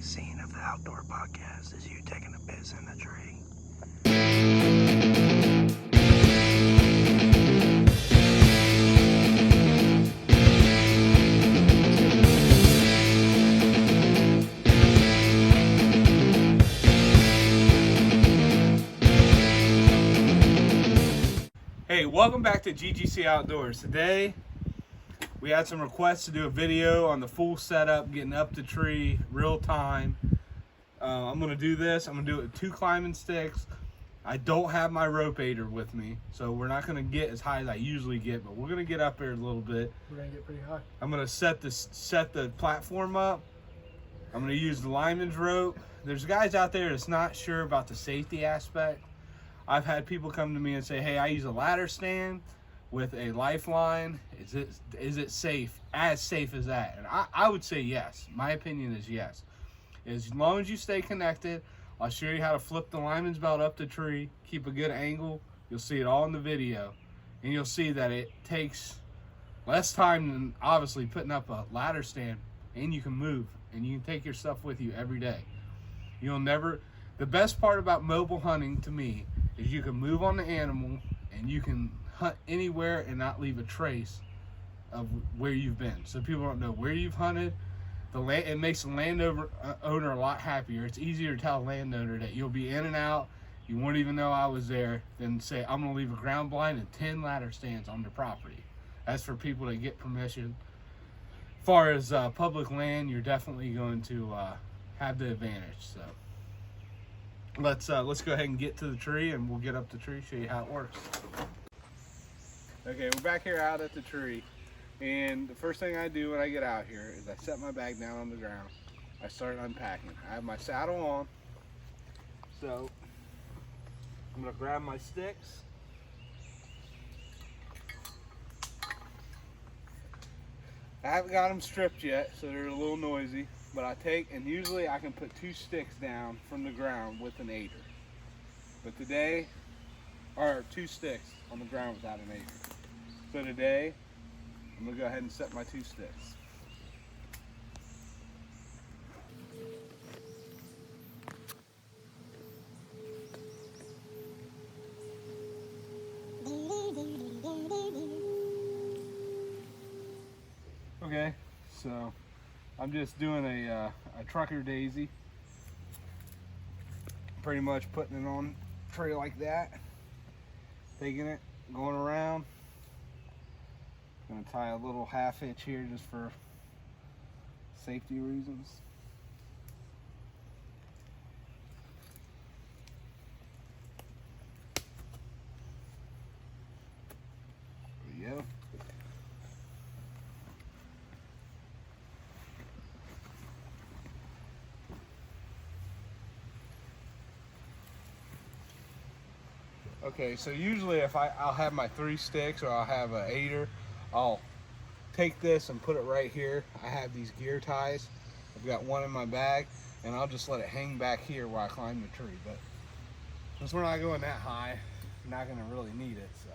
scene of the outdoor podcast is you taking a piss in the tree. Hey, welcome back to GGC Outdoors. Today, we had some requests to do a video on the full setup, getting up the tree, real time. I'm going to do this. I'm going to do it with 2 climbing sticks. I don't have my rope aider with me, so we're not going to get as high as I usually get, but we're going to get up there a little bit. We're going to get pretty high. I'm going to set the platform up. I'm going to use the lineman's rope. There's guys out there that's not sure about the safety aspect. I've had people come to me and say, hey, I use a ladder stand with a lifeline. Is it safe? As safe as that? And I would say yes. My opinion is yes. As long as you stay connected, I'll show you how to flip the lineman's belt up the tree, keep a good angle. You'll see it all in the video. And you'll see that it takes less time than obviously putting up a ladder stand, and you can move and you can take your stuff with you every day. The best part about mobile hunting to me is you can move on the animal and you can hunt anywhere and not leave a trace of where you've been. So people don't know where you've hunted. It makes the landowner a lot happier. It's easier to tell a landowner that you'll be in and out, you won't even know I was there, than say I'm going to leave a ground blind and 10 ladder stands on their property. That's for people to get permission. As far as public land, you're definitely going to have the advantage. So let's go ahead and get to the tree, and we'll get up the tree, show you how it works. Okay, we're back here out at the tree, and the first thing I do when I get out here is I set my bag down on the ground. I start unpacking. I have my saddle on, so I'm gonna grab my sticks. I haven't got them stripped yet, so they're a little noisy. But I take, and usually I can put 2 sticks down from the ground with an aider. But today, or 2 sticks on the ground without an aider. So today, I'm gonna go ahead and set my 2 sticks. Okay, so I'm just doing a trucker daisy. Pretty much putting it on a tray like that. Taking it, going around. Gonna tie a little 1/2 inch here just for safety reasons. There we go. Okay, so usually if I'll have my 3 sticks or I'll have an aider, I'll take this and put it right here. I have these gear ties. I've got one in my bag, and I'll just let it hang back here while I climb the tree. But since we're not going that high, I'm not gonna really need it, so.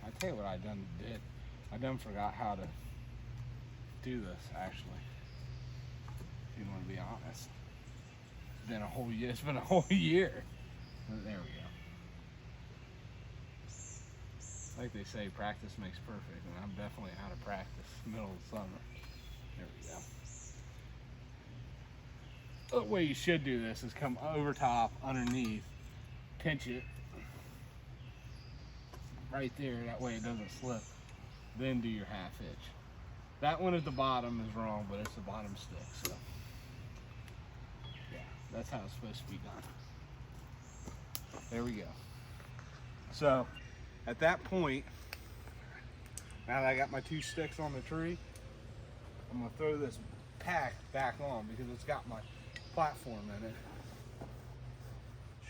I tell you what I did. I done forgot how to do this, actually. If you want to be honest. It's been a whole year. It's been a whole year. But there we go. Like they say, practice makes perfect, and I'm definitely out of practice middle of the summer. There we go. The way you should do this is come over top, underneath, pinch it right there, that way it doesn't slip, then do your 1/2 inch. That one at the bottom is wrong, but it's the bottom stick, so yeah, that's how it's supposed to be done. There we go. So at that point, now that I got my 2 sticks on the tree, I'm gonna throw this pack back on because it's got my platform in it.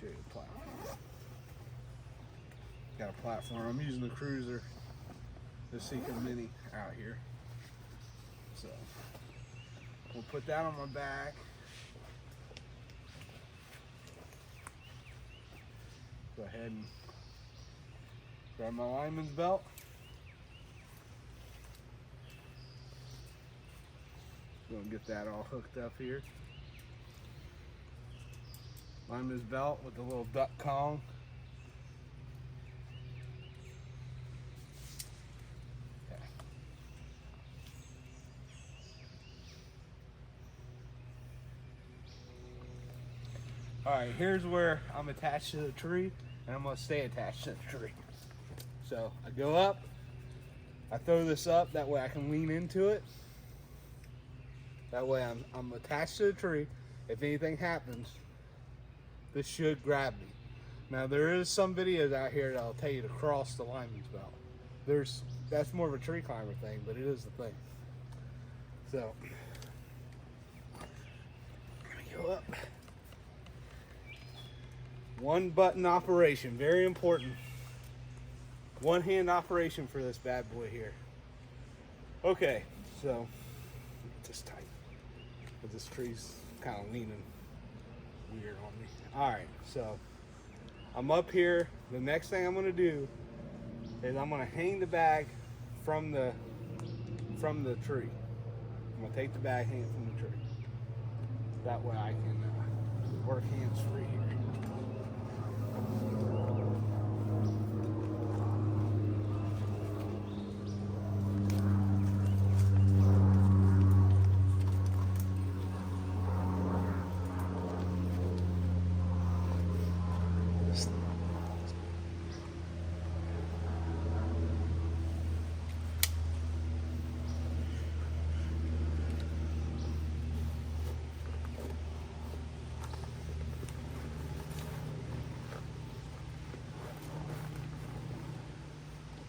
Show you the platform. Got a platform. I'm using the Cruiser, the Seeker Mini out here. So we'll put that on my back. Go ahead and grab my lineman's belt. Gonna get that all hooked up here. Lineman's belt with the little duck Kong. Okay. All right, here's where I'm attached to the tree, and I'm gonna stay attached to the tree. So I go up, I throw this up, that way I can lean into it. That way I'm attached to the tree. If anything happens, this should grab me. Now there is some videos out here that'll tell you to cross the lineman's belt. That's more of a tree climber thing, but it is the thing. So let me go up. One button operation, very important. One hand operation for this bad boy here. Okay, so just tight. But this tree's kind of leaning weird on me. All right, so I'm up here. The next thing I'm gonna do is I'm gonna hang the bag from the tree. I'm gonna take the bag, hang it from the tree. That way I can work hands free here.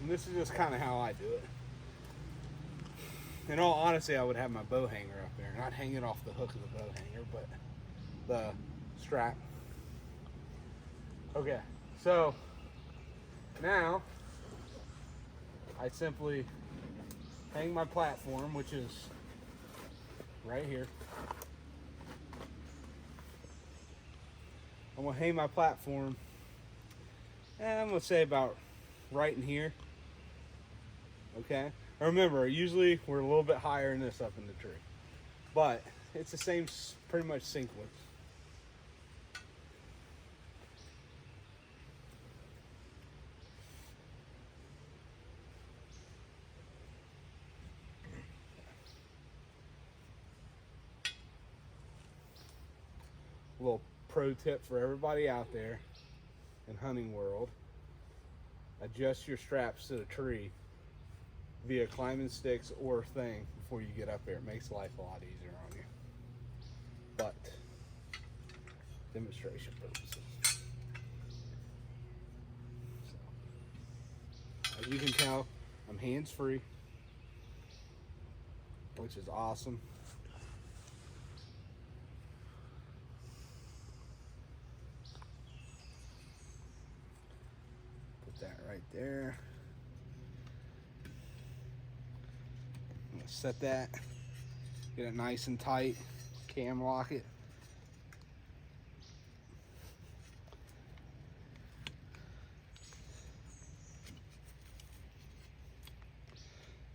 And this is just kind of how I do it. In all honesty, I would have my bow hanger up there. Not hang it off the hook of the bow hanger, but the strap. Okay, so now I simply hang my platform, which is right here. I'm gonna hang my platform, and I'm gonna say about right in here. Okay, remember, usually we're a little bit higher than this up in the tree, but it's the same pretty much sequence. A little pro tip for everybody out there in hunting world: adjust your straps to the tree via climbing sticks or thing before you get up there. It makes life a lot easier on you. But demonstration purposes. So, as you can tell, I'm hands free, which is awesome. Put that right there. Set that, get it nice and tight, cam lock it.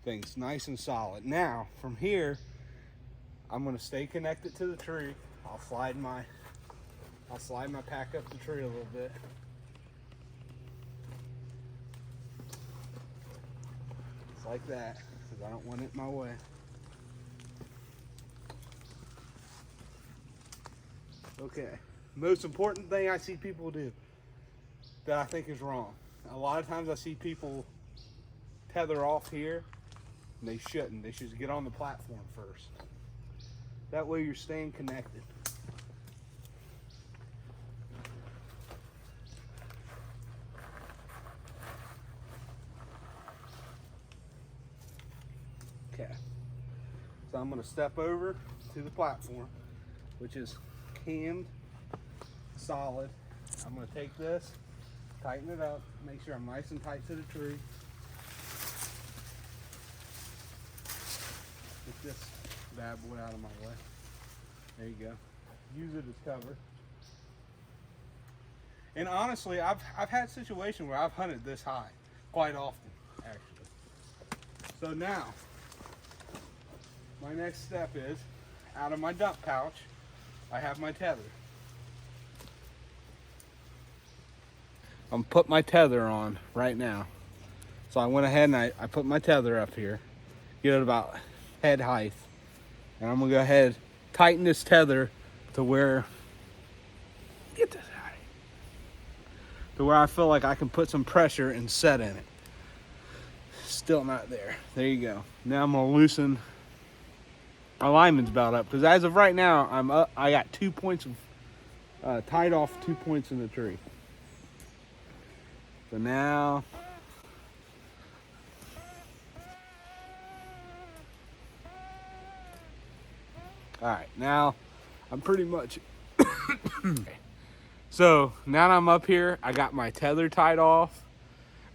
Thing's nice and solid. Now, from here, I'm gonna stay connected to the tree. I'll slide my pack up the tree a little bit. Just like that. I don't want it in my way. Okay, most important thing I see people do that I think is wrong. A lot of times I see people tether off here, and they shouldn't. They should get on the platform first. That way you're staying connected. Okay, so I'm going to step over to the platform, which is hammed, solid. I'm gonna take this, tighten it up, make sure I'm nice and tight to the tree. Get this bad boy out of my way. There you go. Use it as cover. And honestly, I've had situations where I've hunted this high quite often, actually. So now, my next step is, out of my dump pouch, I have my tether. I'm gonna put my tether on right now. So I went ahead and I put my tether up here, get it about head height. And I'm gonna go ahead, tighten this tether to where, get this out, to where I feel like I can put some pressure and set in it. Still not there. There you go. Now I'm gonna loosen my lineman's belt up, because as of right now, I'm up. I got 2 points of tied off 2 points in the tree. So now, all right, now I'm pretty much, so now that I'm up here, I got my tether tied off.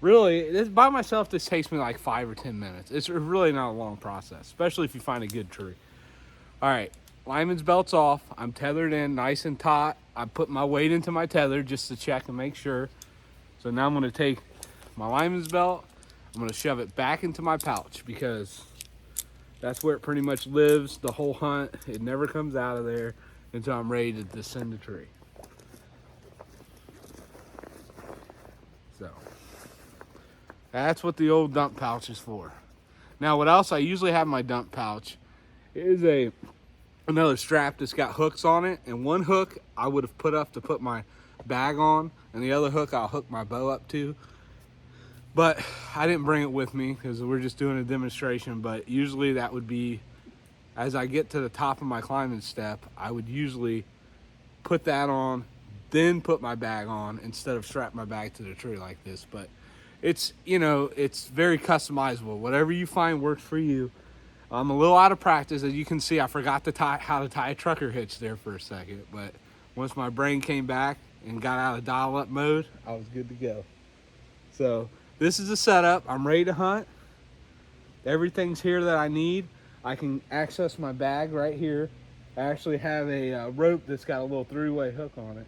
Really, this by myself, this takes me like 5 or 10 minutes. It's really not a long process, especially if you find a good tree. All right, lineman's belt's off. I'm tethered in nice and taut. I put my weight into my tether just to check and make sure. So now I'm gonna take my lineman's belt, I'm gonna shove it back into my pouch, because that's where it pretty much lives the whole hunt. It never comes out of there until I'm ready to descend the tree. So that's what the old dump pouch is for. Now, what else I usually have in my dump pouch is another strap that's got hooks on it, and one hook I would have put up to put my bag on, and the other hook I'll hook my bow up to. But I didn't bring it with me because we're just doing a demonstration. But usually that would be, as I get to the top of my climbing step, I would usually put that on, then put my bag on, instead of strap my bag to the tree like this. But it's, you know, it's very customizable. Whatever you find works for you. I'm a little out of practice. As you can see, I forgot to how to tie a trucker hitch there for a second. But once my brain came back and got out of dial-up mode, I was good to go. So this is the setup. I'm ready to hunt. Everything's here that I need. I can access my bag right here. I actually have a rope that's got a little 3-way hook on it.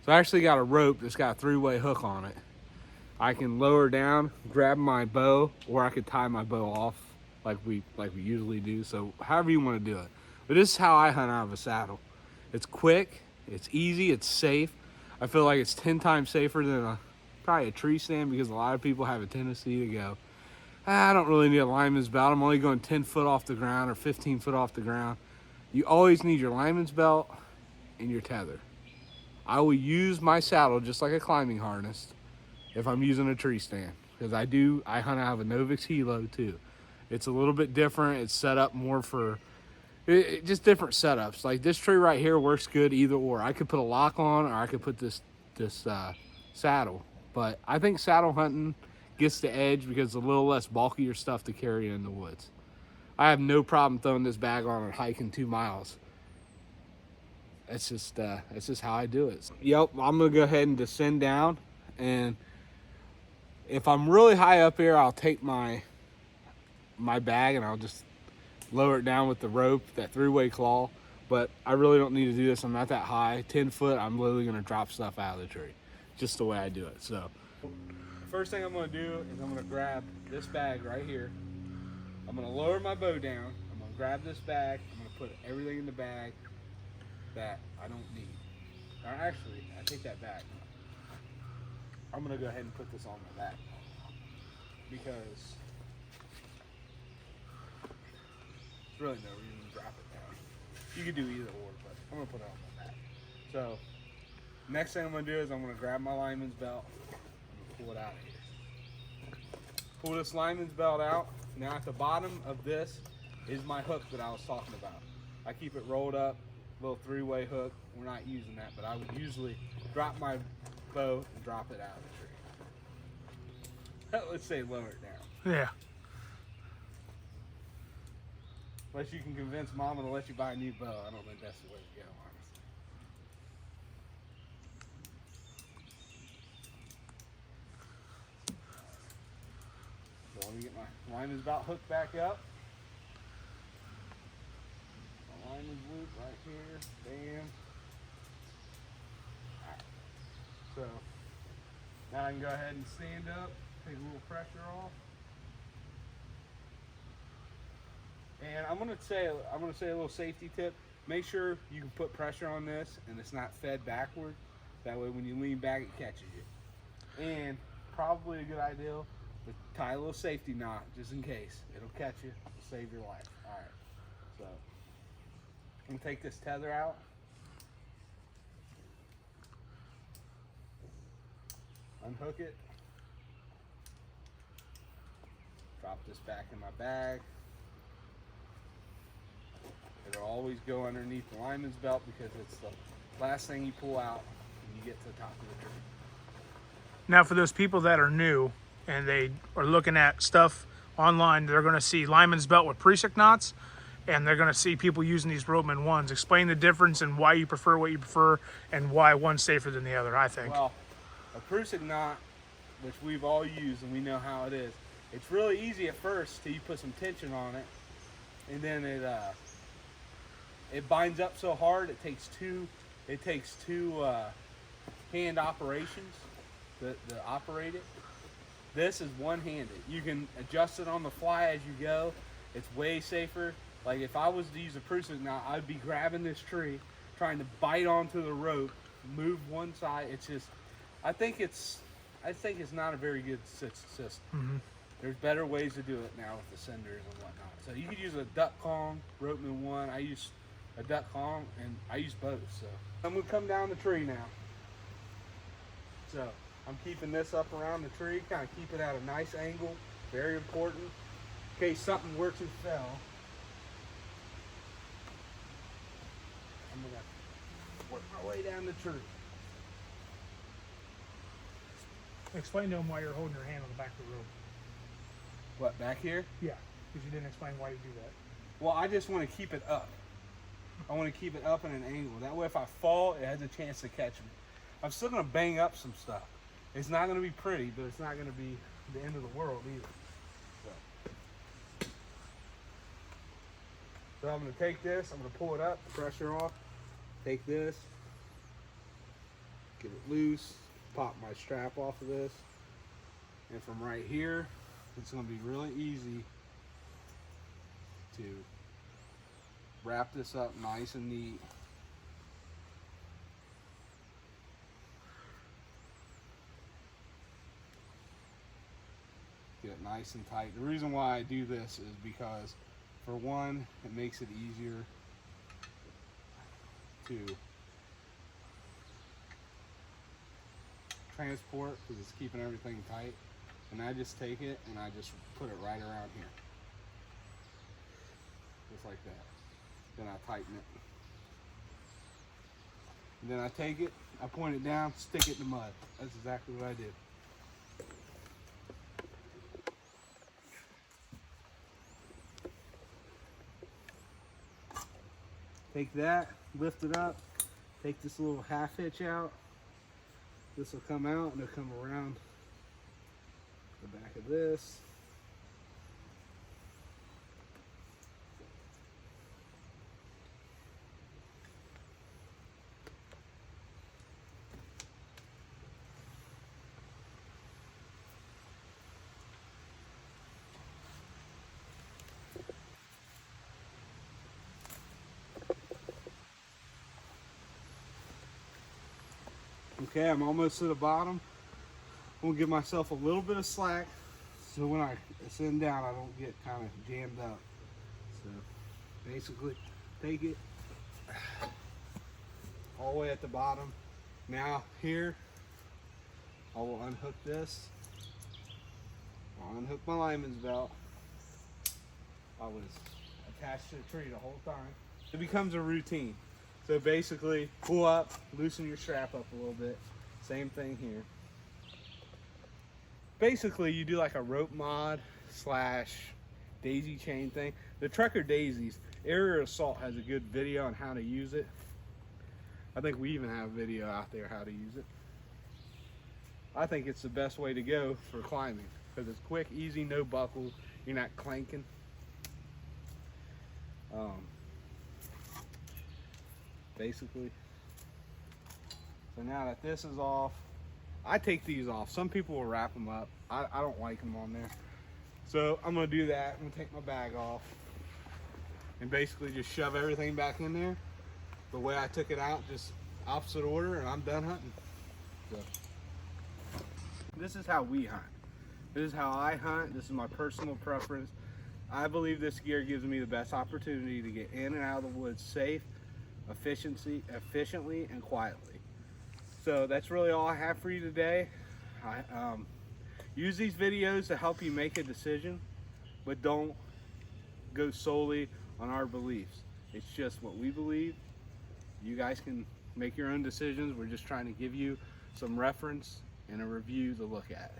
So I actually got a rope that's got a 3-way hook on it. I can lower down, grab my bow, or I could tie my bow off like we usually do. So however you want to do it. But this is how I hunt out of a saddle. It's quick, it's easy, it's safe. I feel like it's 10 times safer than probably a tree stand, because a lot of people have a tendency to go, I don't really need a lineman's belt. I'm only going 10 foot off the ground or 15 foot off the ground. You always need your lineman's belt and your tether. I will use my saddle just like a climbing harness if I'm using a tree stand, because I hunt out of a Novix Hilo too. It's a little bit different. It's set up more for just different setups. Like this tree right here works good either or. I could put a lock on, or I could put this saddle. But I think saddle hunting gets the edge because it's a little less bulkier stuff to carry in the woods. I have no problem throwing this bag on and hiking 2 miles. It's just how I do it. Yep, I'm gonna go ahead and descend down, and if I'm really high up here, I'll take my bag and I'll just lower it down with the rope, that 3-way claw. But I really don't need to do this. I'm not that high. 10 foot, I'm literally gonna drop stuff out of the tree. Just the way I do it. So first thing I'm gonna do is I'm gonna grab this bag right here. I'm gonna lower my bow down. I'm gonna grab this bag. I'm gonna put everything in the bag that I don't need. Or actually, I take that back. I'm gonna go ahead and put this on my back, because there's really no reason to drop it down. You could do either or, but I'm gonna put it on my back. So next thing I'm gonna do is I'm gonna grab my lineman's belt and pull it out of here. Pull this lineman's belt out. Now at the bottom of this is my hook that I was talking about. I keep it rolled up, little 3-way hook. We're not using that, but I would usually drop my bow and drop it out of the tree. Let's say lower it down. Yeah. Unless you can convince Mama to let you buy a new bow, I don't think that's the way to go, lineman's belt hooked back up. My lineman's loop right here. Bam. Alright. So now I can go ahead and stand up, take a little pressure off. And I'm gonna say a little safety tip. Make sure you can put pressure on this and it's not fed backward. That way when you lean back it catches you. And probably a good idea to tie a little safety knot just in case. It'll catch you, it'll save your life. Alright. So I'm gonna take this tether out. Unhook it. Drop this back in my bag. It'll always go underneath the lineman's belt because it's the last thing you pull out when you get to the top of the tree. Now for those people that are new and they are looking at stuff online, they're going to see lineman's belt with Prusik knots, and they're going to see people using these Ropeman ones. Explain the difference and why you prefer what you prefer and why one's safer than the other, I think. Well, a Prusik knot, which we've all used and we know how it is, it's really easy at first till you put some tension on it, and then it binds up so hard it takes two hand operations to operate it. This is one-handed. You can adjust it on the fly as you go. It's way safer. Like if I was to use a Prusik knot, I'd be grabbing this tree, trying to bite onto the rope, move one side. It's just, I think it's not a very good system. Mm-hmm. There's better ways to do it now with the cinders and whatnot. So you could use a duck Kong, Ropeman one. I use a duck Kong and I use both. So I'm gonna come down the tree now. So I'm keeping this up around the tree, kind of keep it at a nice angle, very important, in case something were to fell. I'm gonna work my way down the tree. Explain to them why you're holding your hand on the back of the rope. What, back here? Yeah, because you didn't explain why you do that. Well, I just want to keep it up. I want to keep it up in an angle. That way if I fall, it has a chance to catch me. I'm still going to bang up some stuff. It's not going to be pretty, but it's not going to be the end of the world either. So I'm going to take this, I'm going to pull it up, pressure off, take this, get it loose, pop my strap off of this, and from right here, it's going to be really easy to wrap this up nice and neat. Get it nice and tight. The reason why I do this is because, for one, it makes it easier to transport because it's keeping everything tight. And I just take it and I just put it right around here. Just like that. Then I tighten it. And then I take it, I point it down, stick it in the mud. That's exactly what I did. Take that, lift it up, take this little half hitch out. This will come out and it'll come around the back of this. Okay, I'm almost to the bottom. I'm gonna give myself a little bit of slack so when I send down I don't get kind of jammed up. So basically take it all the way at the bottom. Now here I will unhook this. I'll unhook my lineman's belt. I was attached to the tree the whole time. It becomes a routine. So basically, pull up, loosen your strap up a little bit. Same thing here. Basically, you do like a rope mod / daisy chain thing. The Trucker Daisies, Aerial Assault has a good video on how to use it. I think we even have a video out there how to use it. I think it's the best way to go for climbing because it's quick, easy, no buckle. you're not clanking. Basically. So now that this is off, I take these off. Some people will wrap them up. I don't like them on there. So I'm gonna do that. I'm gonna take my bag off and basically just shove everything back in there the way I took it out, just opposite order, and I'm done hunting. So this is how we hunt. This is how I hunt. This is my personal preference. I believe this gear gives me the best opportunity to get in and out of the woods safe, efficiently, and quietly. So that's really all I have for you today. Use these videos to help you make a decision, but don't go solely on our beliefs. It's just what we believe. You guys can make your own decisions. We're just trying to give you some reference and a review to look at.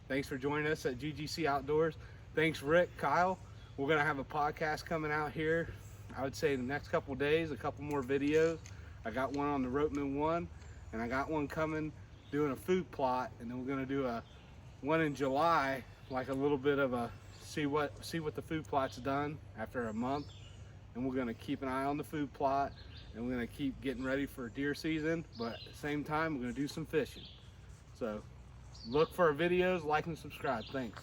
Thanks for joining us at GGC Outdoors. Thanks, Rick, Kyle. We're gonna have a podcast coming out here, I would say the next couple of days, a couple more videos. I got one on the Ropeman 1, and I got one coming doing a food plot, and then we're gonna do one in July, like a little bit of a see what the food plot's done after a month. And we're gonna keep an eye on the food plot, and we're gonna keep getting ready for deer season, but at the same time we're gonna do some fishing. So look for our videos, like and subscribe. Thanks.